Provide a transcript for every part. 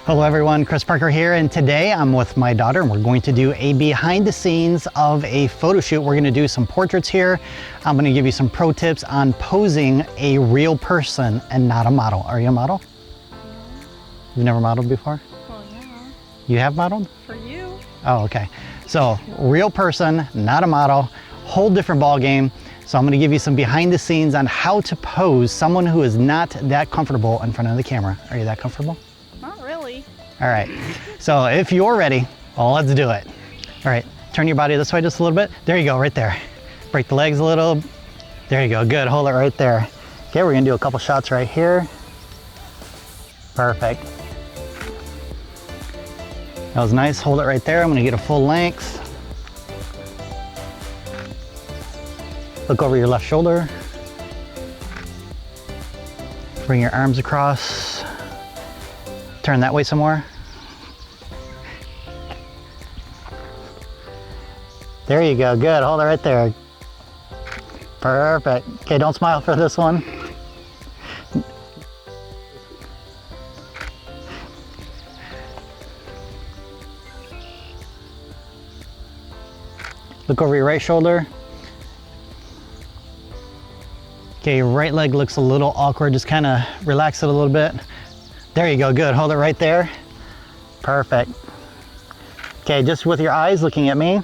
Hello everyone, Chris Parker here, and today I'm with my daughter and we're going to do a behind the scenes of a photo shoot. We're going to do some portraits here. I'm going to give you some pro tips on posing a real person and not a model. Are you a model? You've never modeled before? Well, yeah. You have modeled? For you. Oh, okay. So real person, not a model, whole different ball game. So I'm going to give you some behind the scenes on how to pose someone who is not that comfortable in front of the camera. Are you that comfortable? Not really. All right, so if you're ready, well, let's do it. All right, turn your body this way just a little bit. There you go, right there. Break the legs a little. There you go, good, hold it right there. Okay, we're gonna do a couple shots right here. Perfect. That was nice, hold it right there. I'm gonna get a full length. Look over your left shoulder. Bring your arms across. Turn that way some more. There you go, good, hold it right there. Perfect. Okay, don't smile for this one. Look over your right shoulder. Okay, your right leg looks a little awkward, just kind of relax it a little bit. There you go, good, hold it right there. Perfect. Okay, just with your eyes looking at me.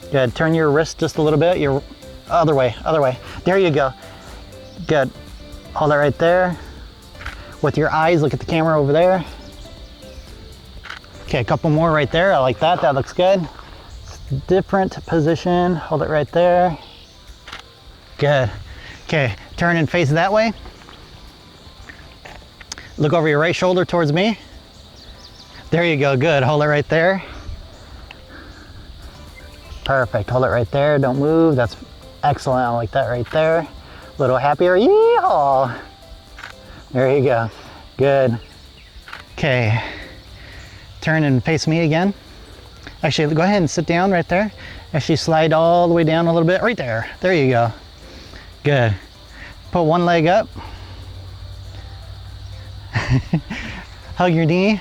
Good, turn your wrist just a little bit, your other way. There you go. Good, hold it right there. With your eyes, look at the camera over there. Okay, a couple more right there, I like that, that looks good. Different position, hold it right there. Good. Okay, turn and face that way. Look over your right shoulder towards me. There you go, good, hold it right there. Perfect, hold it right there, don't move, that's excellent, I like that right there. A little happier, yeehaw. There you go, good. Okay, turn and face me again. Actually, go ahead and sit down right there. Actually slide all the way down a little bit, right there. There you go, good. Put one leg up. Hug your knee.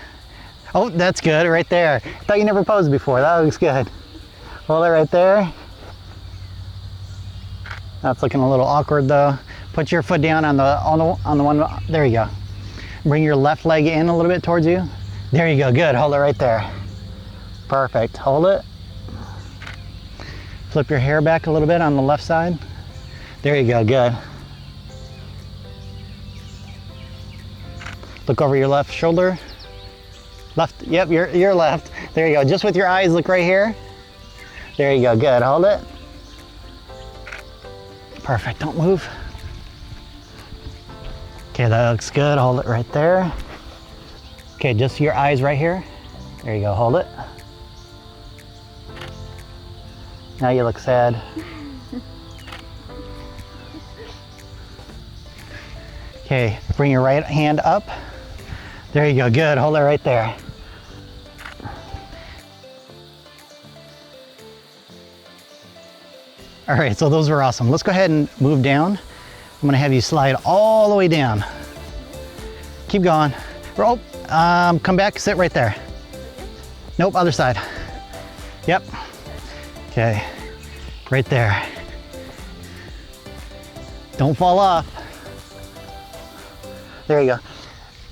Oh, that's good, right there. Thought you never posed before, that looks good. Hold it right there. That's looking a little awkward though. Put your foot down on the one, there you go. Bring your left leg in a little bit towards you. There you go, good, hold it right there. Perfect, hold it. Flip your hair back a little bit on the left side. There you go, good. Look over your left shoulder. Left, yep, your left. There you go, just with your eyes, look right here. There you go, good, hold it. Perfect, don't move. Okay, that looks good, hold it right there. Okay, just your eyes right here. There you go, hold it. Now you look sad. Okay, bring your right hand up. There you go, good, hold it right there. All right, so those were awesome. Let's go ahead and move down. I'm gonna have you slide all the way down. Keep going. Oh, come back, sit right there. Nope, other side. Yep. Okay, right there. Don't fall off. There you go.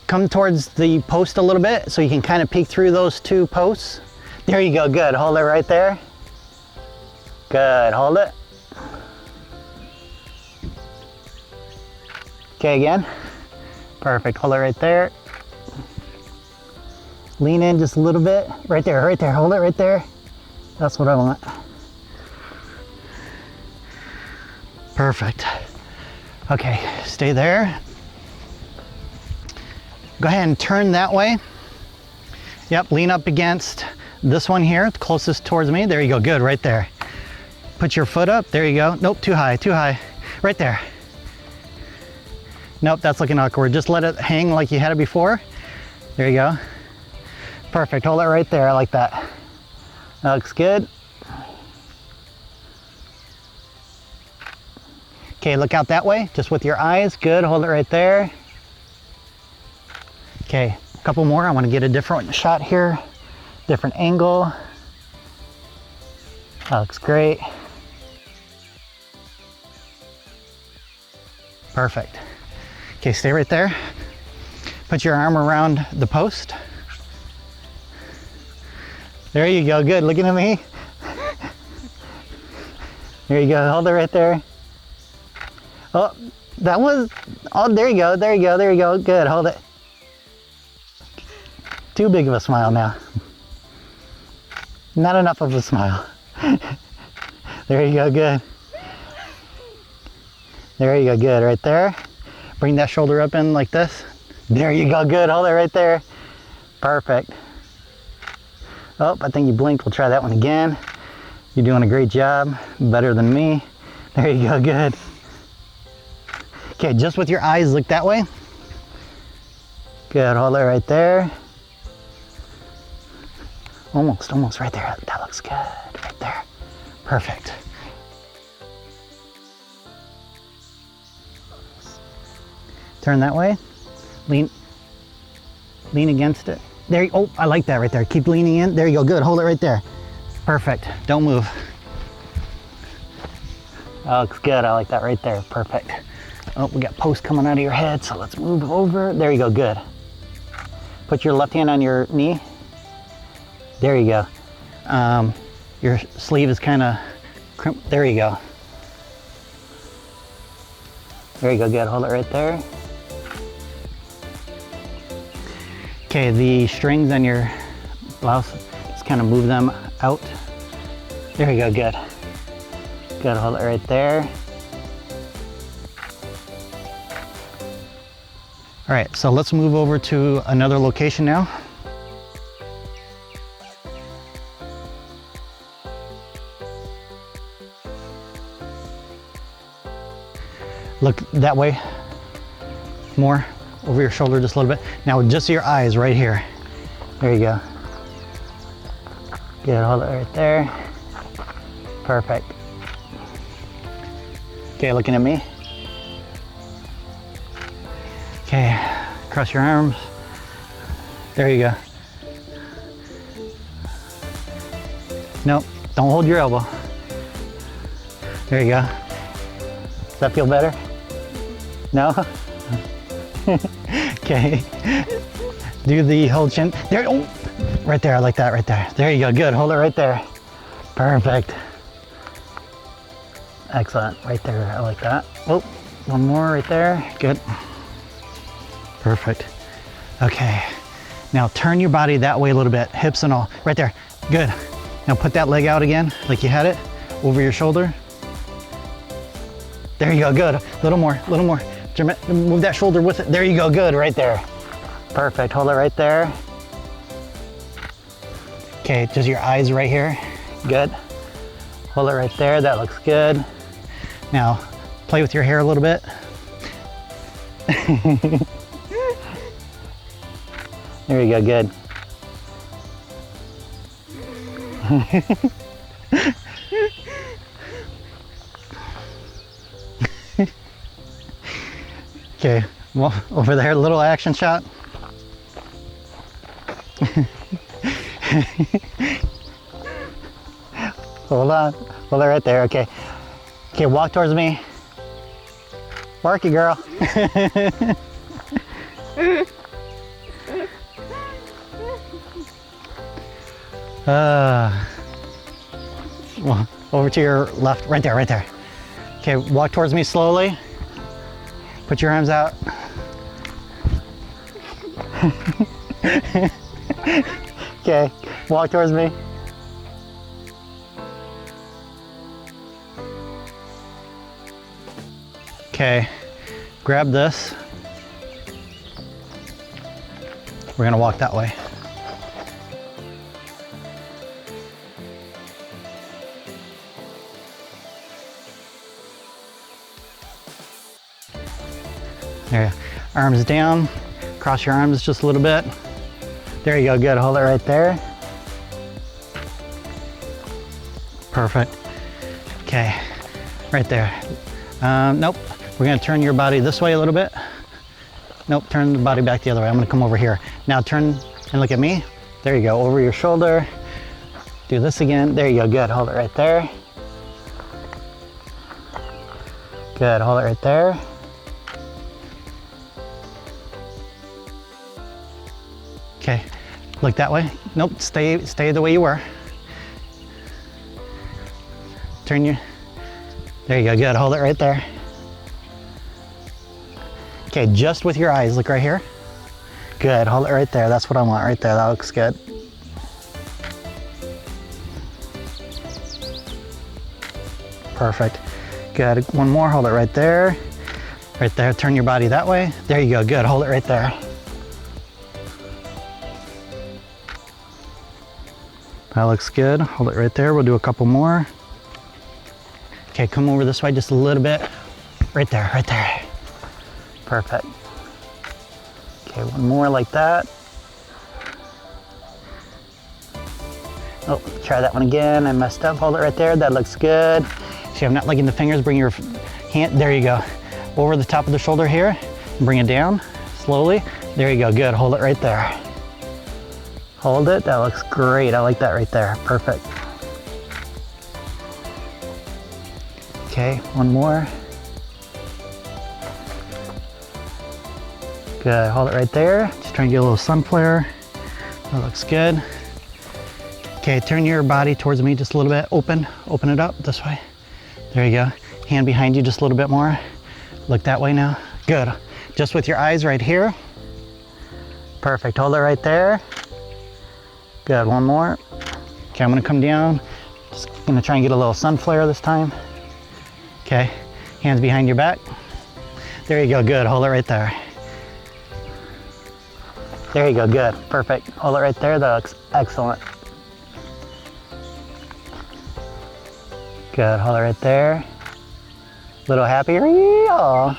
Come towards the post a little bit so you can kind of peek through those two posts. There you go, good, hold it right there. Good, hold it. Okay, again. Perfect, hold it right there. Lean in just a little bit. Right there, hold it right there. That's what I want. Perfect. Okay, stay there. Go ahead and turn that way. Yep, lean up against this one here, closest towards me. There you go, good, right there. Put your foot up, there you go. Nope, too high, right there. Nope, that's looking awkward. Just let it hang like you had it before. There you go. Perfect, hold it right there, I like that. That looks good. Okay, look out that way, just with your eyes. Good, hold it right there. Okay, a couple more. I want to get a different shot here, different angle. That looks great. Perfect. Okay, stay right there. Put your arm around the post. There you go, good, looking at me. There you go, hold it right there. Oh, that was, oh, there you go, there you go, there you go, good, hold it. Too big of a smile now. Not enough of a smile. There you go, good. There you go, good, right there. Bring that shoulder up in like this. There you go, good, hold it right there. Perfect. Oh, I think you blinked, we'll try that one again. You're doing a great job, better than me. There you go, good. Okay, just with your eyes, look that way. Good, hold it right there. Almost right there. That looks good, right there. Perfect. Turn that way. Lean against it. There you, oh, I like that right there. Keep leaning in. There you go, good. Hold it right there. Perfect. Don't move. That looks good. I like that right there. Perfect. Oh, we got post coming out of your head, so let's move over. There you go, good. Put your left hand on your knee. There you go. Your sleeve is kind of crimped. There you go. There you go, good. Hold it right there. Okay, the strings on your blouse, just kind of move them out. There you go, good. Good, hold it right there. All right, so let's move over to another location now. Look that way, more over your shoulder just a little bit. Now just your eyes right here. There you go. Good, hold it right there. Perfect. Okay, looking at me. Okay, cross your arms. There you go. Nope, don't hold your elbow. There you go. Does that feel better? No? Okay. Do the whole chin. There, oh, right there, I like that right there. There you go, good, hold it right there. Perfect. Excellent, right there, I like that. Oh, one more right there, good. Perfect. Okay, now turn your body that way a little bit, hips and all, right there, good. Now put that leg out again, like you had it, over your shoulder. There you go, good, a little more, a little more. Move that shoulder with it. There you go, good, right there. Perfect, hold it right there. Okay, just your eyes right here. Good. Hold it right there, that looks good. Now, play with your hair a little bit. There you go, good. Okay, well, over there, a little action shot. Hold on, hold it right there, okay. Okay, walk towards me. Work it, girl. Well, over to your left, right there, right there. Okay, walk towards me slowly. Put your arms out. Okay, walk towards me. Okay, grab this. We're gonna walk that way. There, arms down, cross your arms just a little bit. There you go, good, hold it right there. Perfect. Okay, right there. Nope, we're gonna turn your body this way a little bit. Nope, turn the body back the other way. I'm gonna come over here. Now turn and look at me. There you go, over your shoulder. Do this again. There you go, good. Hold it right there. Good, hold it right there. Okay, look that way. Nope, stay the way you were. Turn your, there you go, good. Hold it right there. Okay, just with your eyes, look right here. Good, hold it right there. That's what I want right there. That looks good. Perfect. Good, one more, hold it right there. Right there, turn your body that way. There you go, good, hold it right there. That looks good, hold it right there. We'll do a couple more. Okay, come over this way just a little bit. Right there, right there. Perfect. Okay, one more like that. Oh, try that one again. I messed up. Hold it right there. That looks good. See, I'm not liking the fingers. Bring your hand, there you go. Over the top of the shoulder here. Bring it down slowly. There you go, good. Hold it right there. Hold it. That looks great. I like that right there. Perfect. Okay, one more. Good, hold it right there. Just trying to get a little sun flare. That looks good. Okay, turn your body towards me just a little bit. Open it up this way. There you go. Hand behind you just a little bit more. Look that way now. Good. Just with your eyes right here. Perfect, hold it right there. Good, one more. Okay, I'm gonna come down. Just gonna try and get a little sun flare this time. Okay, hands behind your back. There you go, good, hold it right there. There you go, good, perfect. Hold it right there, that looks excellent. Good, hold it right there. A little happier, yeah.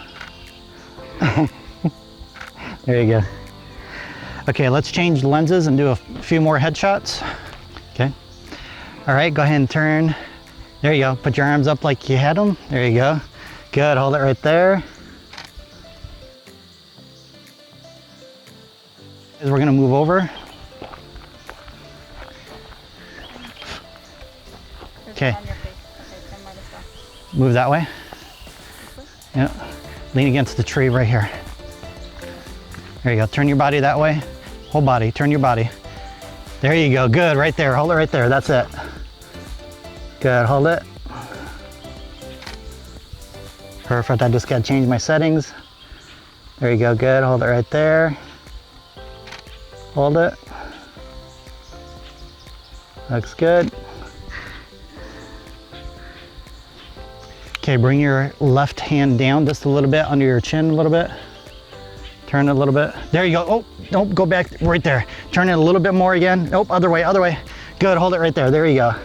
There you go. Okay, let's change lenses and do a few more headshots. Okay. All right, go ahead and turn. There you go, put your arms up like you had them. There you go. Good, hold it right there. As we're gonna move over. Okay. Move that way. Yeah. Lean against the tree right here. There you go. Turn your body that way. Whole body. Turn your body. There you go. Good. Right there. Hold it right there. That's it. Good. Hold it. Perfect. I just got to change my settings. There you go. Good. Hold it right there. Hold it. Looks good. Okay, bring your left hand down just a little bit under your chin a little bit. Turn it a little bit. There you go. Oh, nope, go back right there. Turn it a little bit more again. Nope, other way, other way. Good, hold it right there. There you go.